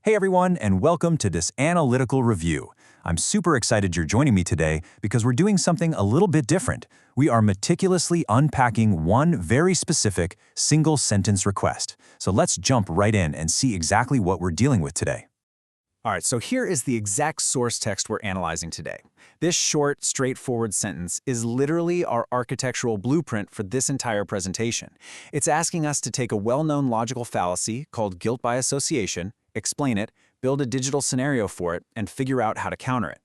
Hey everyone, and welcome to this analytical review. I'm super excited you're joining me today because we're doing something a little bit different. We are meticulously unpacking one very specific single-sentence request. So let's jump right in and see exactly what we're dealing with today. All right, so here is the exact source text we're analyzing today. This short, straightforward sentence is literally our architectural blueprint for this entire presentation. It's asking us to take a well-known logical fallacy called guilt by association, explain it, build a digital scenario for it, and figure out how to counter it.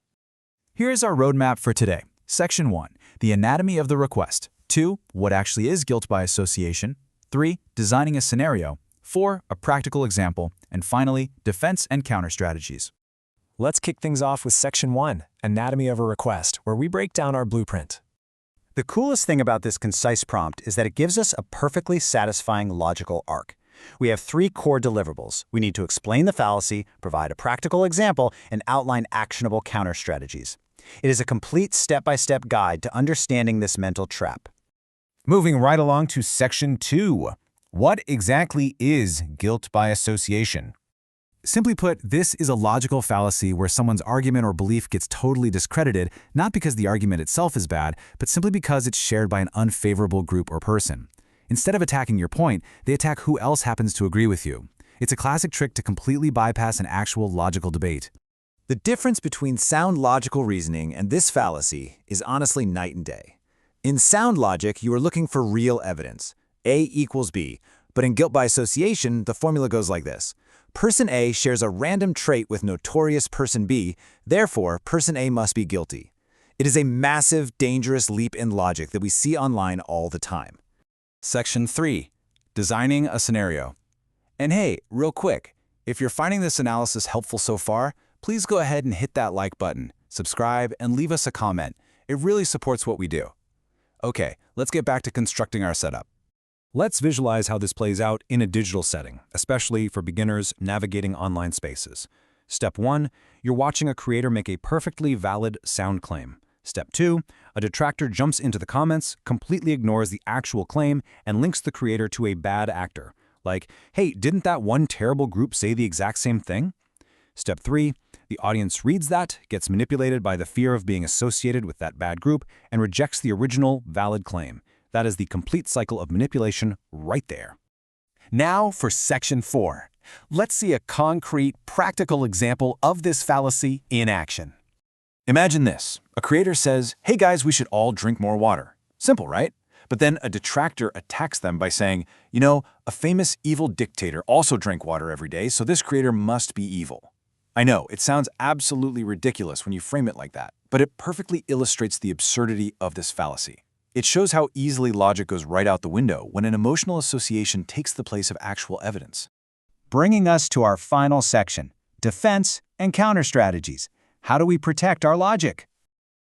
Here's our roadmap for today. Section 1, the anatomy of the request. 2, what actually is guilt by association. 3, designing a scenario. 4, a practical example. And finally, defense and counter strategies. Let's kick things off with Section 1, Anatomy of a Request, where we break down our blueprint. The coolest thing about this concise prompt is that it gives us a perfectly satisfying logical arc. We have 3 core deliverables. We need to explain the fallacy, provide a practical example, and outline actionable counter strategies. It is a complete step-by-step guide to understanding this mental trap. Moving right along to Section 2. What exactly is guilt by association? Simply put, this is a logical fallacy where someone's argument or belief gets totally discredited, not because the argument itself is bad, but simply because it's shared by an unfavorable group or person. Instead of attacking your point, they attack who else happens to agree with you. It's a classic trick to completely bypass an actual logical debate. The difference between sound logical reasoning and this fallacy is honestly night and day. In sound logic, you are looking for real evidence. A equals B, but in guilt by association, the formula goes like this. Person A shares a random trait with notorious person B, therefore person A must be guilty. It is a massive, dangerous leap in logic that we see online all the time. Section 3, designing a scenario. And hey, real quick, if you're finding this analysis helpful so far, please go ahead and hit that like button, subscribe, and leave us a comment. It really supports what we do. Okay, let's get back to constructing our setup. Let's visualize how this plays out in a digital setting, especially for beginners navigating online spaces. Step 1, you're watching a creator make a perfectly valid sound claim. Step 2, a detractor jumps into the comments, completely ignores the actual claim, and links the creator to a bad actor. Like, hey, didn't that one terrible group say the exact same thing? Step 3, the audience reads that, gets manipulated by the fear of being associated with that bad group, and rejects the original, valid claim. That is the complete cycle of manipulation right there. Now for Section 4. Let's see a concrete, practical example of this fallacy in action. Imagine this. A creator says, hey guys, we should all drink more water. Simple, right? But then a detractor attacks them by saying, you know, a famous evil dictator also drank water every day, so this creator must be evil. I know, it sounds absolutely ridiculous when you frame it like that, but it perfectly illustrates the absurdity of this fallacy. It shows how easily logic goes right out the window when an emotional association takes the place of actual evidence. Bringing us to our final section, defense and counter strategies. How do we protect our logic?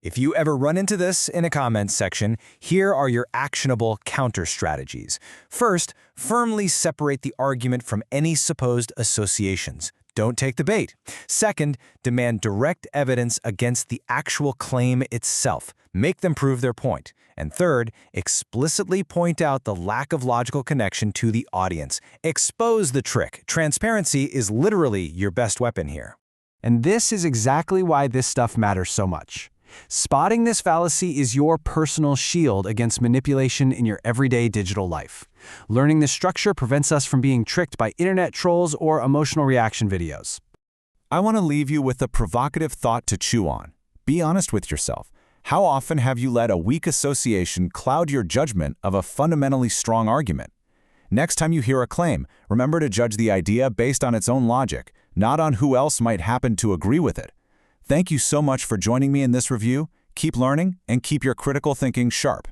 If you ever run into this in a comments section, here are your actionable counter strategies. First, firmly separate the argument from any supposed associations. Don't take the bait. Second, demand direct evidence against the actual claim itself. Make them prove their point. And third, explicitly point out the lack of logical connection to the audience. Expose the trick. Transparency is literally your best weapon here. And this is exactly why this stuff matters so much. Spotting this fallacy is your personal shield against manipulation in your everyday digital life. Learning this structure prevents us from being tricked by internet trolls or emotional reaction videos. I want to leave you with a provocative thought to chew on. Be honest with yourself. How often have you let a weak association cloud your judgment of a fundamentally strong argument? Next time you hear a claim, remember to judge the idea based on its own logic, not on who else might happen to agree with it. Thank you so much for joining me in this review. Keep learning and keep your critical thinking sharp.